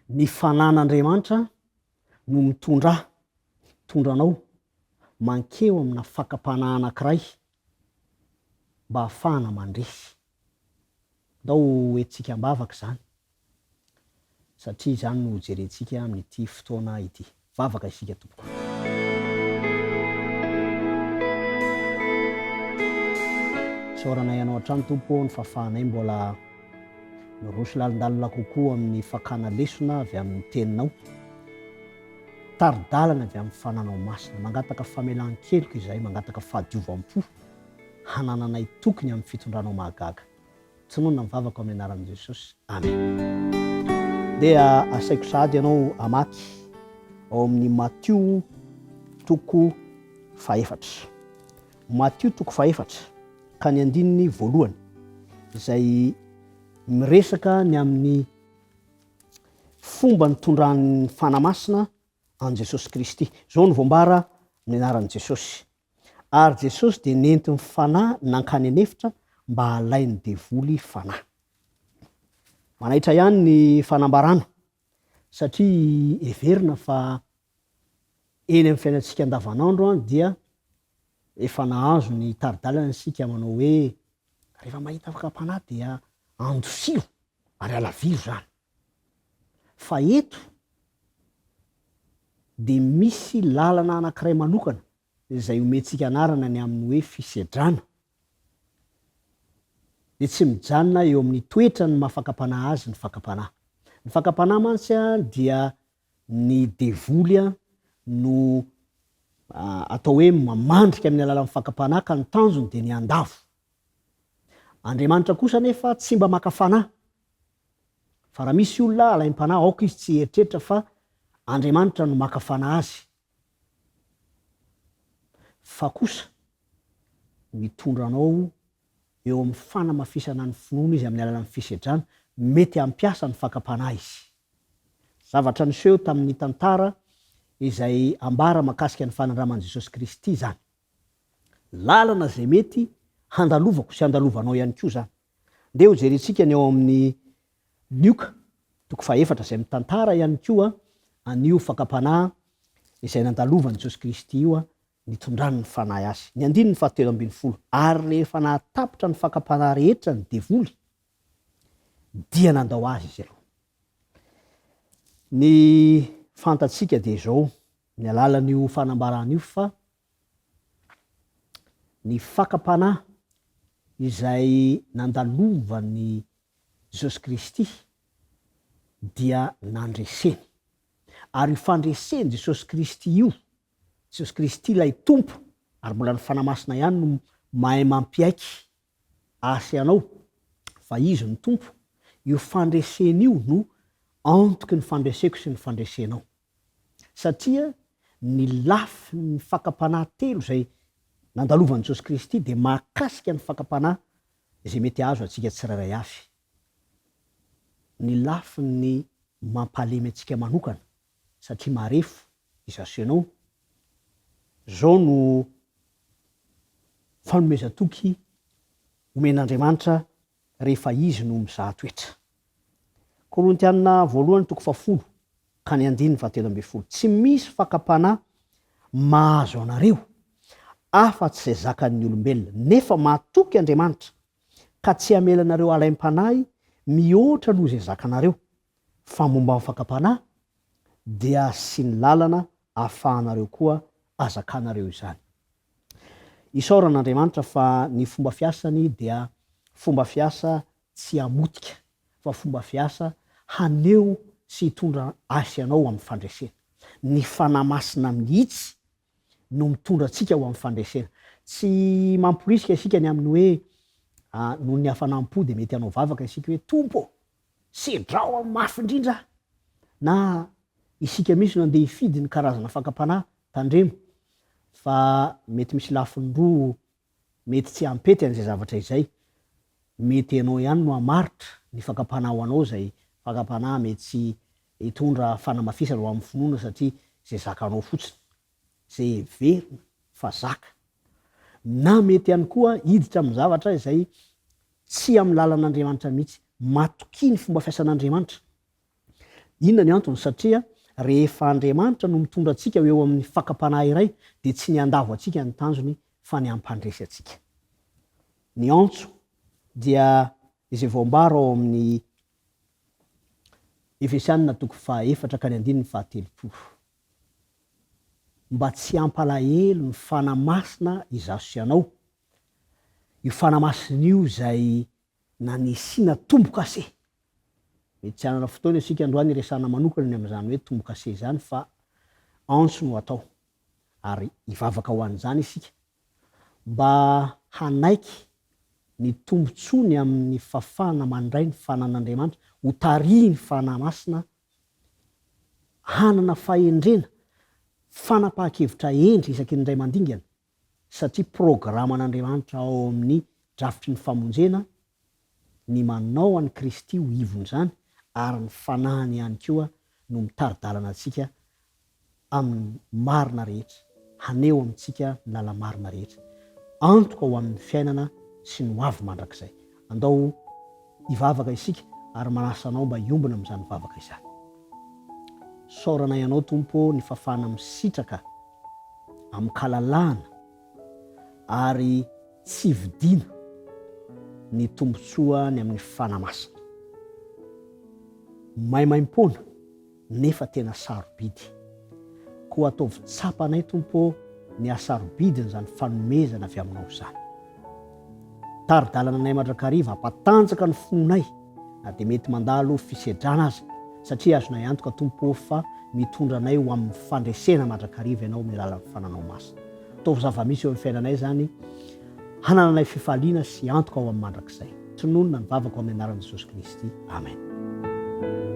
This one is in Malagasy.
ny fanan'Andriamanitra no mitondranao mankeo amina fakapanahy anankiray mba hafahana mandresy. Ndao etsika ambavaka zany satria zany no jerentsika amin'ity fotoana ity. Vavaka isika tompoko. Saoranay ianao hatrany tompo ny fahafahanay mbola mirosy lalindalina kokoa amin'ny fakana lesona avy amin'ny teninao, taridalana avy amin'ny fananao masina, mangataka famelan-keloka izay, mangataka fahadiovam-po hanananay tokony amin'ny fitondranao mahagaga. Tsinona mivavaka amin'ny anaran'i Jesosy. Amen. Dia asaiko sady ianao amaky ao amin'ny Matthieu toko 4. Matthieu toko 4 ka ny andininy voalohany izay miresaka ny amin'ny fomba nitondran'ny fanamasina an Jesosy Kristy. Zao no voambara amin'ny anaran'i Jesosy. Ary Jesosy dia nentin'ny fanahy nankany anefitra mba halain'ny devoly fanahy. Manaitra ihany ny fanambarana satria everina fa eny amin'ny fiainantsika andavanandro dia efa nahazo ny taridalana isika manao hoe rehefa mahita fakapanahy dia andosio ary alaviro zany. Fa eto dia misy lalana anankiray manokana izay omentsika anarana ny amin'ny hoe fisedrana. Dia tsy mijanona eo amin'ny toetra ny mahafakapanahy azy ny fakapanahy. Ny fakapanahy mantsy dia ny devoly no atao hoe mamandrika amin'ny alalan'ny fakapanahy ka ny tanjony dia ny andavo. Andriamanitra kosa nefa tsy mba maka fanahy. Fa raha misy olona alaim-panahy aoka izy tsy eritreritra fa Andriamanitra no maka fanahy azy. Fa kosa mitondranao eo amin'ny fanamafisana ny finoana izy amin'ny alalan'ny fisedrana, mety hampiasa ny fakapanahy izy. Zavatra niseho tamin'ny tantara izay ambara makasika ny fanandraman'i Jesosy Kristy zany. Lalana zay mety handalovako sy handalovanao ihany koa zany. Ndeha ho jerentsika ny eo amin'ny Luka toko 4 izay mitantara ihany koa an'io fakapanahy izay nandalovan'i Jesosy Kristy io nitondrany ny fanahy azy. Ny andininy 17. Ary rehefa nahatapitra ny fakapanahy rehetra ny devoly dia nandao azy izy aloha. Ny fantatsika dia izao ny alalan'io fanambaran'io fa ny fakapanahy izay nandalovan'ny Jesosy Kristy dia nandreseny. Ary io fandreseny Jesosy Kristy io, Jesosy Kristy ilay tompo, ary mbola ny fanamasina ihany no mahay mampiaiky asa anao fa izy ny tompo, io fandreseny io no antoky ny fandreseko sy ny fandresenao. Satria ny lafy ny fakapanahy telo izay nandalovan'i Jesosy Kristy dia mahakasika ny fakapanahy izay mety azo atsika tsirairay avy. Ny lafy ny mampalemy atsika manokana satria marefo izy asenao. Zao no fanomezan-toky omen'Andriamanitra rehefa izy no mizaha toetra. Korintianina voalohany toko 10 ka ny andininy 17. Tsy misy fakapanahy mahazo anareo afa-tsy izay zakan'ny olombelona, nefa mahatoky Andriamanitra ka tsy hamelanareo alaim-panahy mihoatra noho izay zakanareo. Fa momba ny fakapanahy dia sy ny lalana ahafahanareo koa azakanareo izany. Isaoran'Andriamanitra fa ny fomba fiasany dia fomba fiasa tsy hamotika fa fomba fiasa haneo sy hitondra asa anao amin'ny fandresena. Ny fanamasina mihitsy no mitondra antsika ho amin'ny fandresena. Tsy mamporisika isika ny amin'ny hoe noho ny hafanam-po dia mety hanao vavaka isika hoe tompo sedrao amin'ny mafy indrindra, na isika misy no andeha hifidy ny karazana fakapanahy tandremo fa mety misy lafiny roa, mety tsy hampety an'izay zavatra izay. Mety ianao ihany no hamaritra ny fakapanahy ho anao zay fakapanahy mety tsy hitondra fanamafisana ho amin'ny finoana satria zay zakanao fotsiny, zay verina fa zaka. Na mety ihany koa hiditra amin'ny zavatra izay tsy amin'ny lalan'Andriamanitra mihitsy, matoky ny fomba fiasan'Andriamanitra. Inona ny antony? Satria rehefa Andriamanitra no mitondra antsika eo amin'ny fakapanahy iray dia tsy ny andavo antsika ny tanjony fa ny ampandresy antsika. Ny antso dia izay voambara ao amin'ny Efesianina 4:4-7. Mba tsy hampalahelo ny fanamasina izaso sy anao, io fanamasina io izay nanisiana tombo-kase. Mety tsy hanana fotoana isika androany resana manokana ny amin'izany hoe tombo-kase izany, fa antso no atao ary hivavaka ho an'izany isika mba hanaiky ny tombotsony amin'ny fafana mandray ny fanan'Andriamanitra, ho taria ny fanamasina, hanana fahendrena, fanapahan-kevitra endry isaky ny ray mandingana, satria programan'Andriamanitra ao amin'ny drafitry ny famonjena ny manao an'i Kristy ho ivony ary ny fanahany ihany koa no mitari-dalana antsika amin'ny marina rehetra, haneo amintsika ny lala marina rehetra, antoka ho amin'ny fiainana sy ny ho avy mandrakizay. Andao hivavaka isika ary manasa anao mba hiombona amin'izany vavaka izany. Saorana ianao Tompo ny fafana misitraka amin'ny kalalahana ary tsy vidiana ny tombotsoa ny amin'ny fanamasina. Maimaim-poana nefa tena sarobidy. Koa ataovy tsapanay Tompo ny asarobidiny zany fanomezana avy aminao zany. Tari-dalana anay mandrakariva, ampatanjaka ny fonay na dia mety mandalo fisedrana azy, satria azonay antoka Tompo fa mitondra anay ho amin'ny fandresena mandrakariva ianao amin'ny alalan'ny fananao masina. Ataovy zava-misy eo amin'ny fiainanay zany, hanananay fifaliana sy antoka ho amin'ny mandrakizay. Trononona ny vavaka ao amin'ny anaran'i Jesosy Kristy. Amen.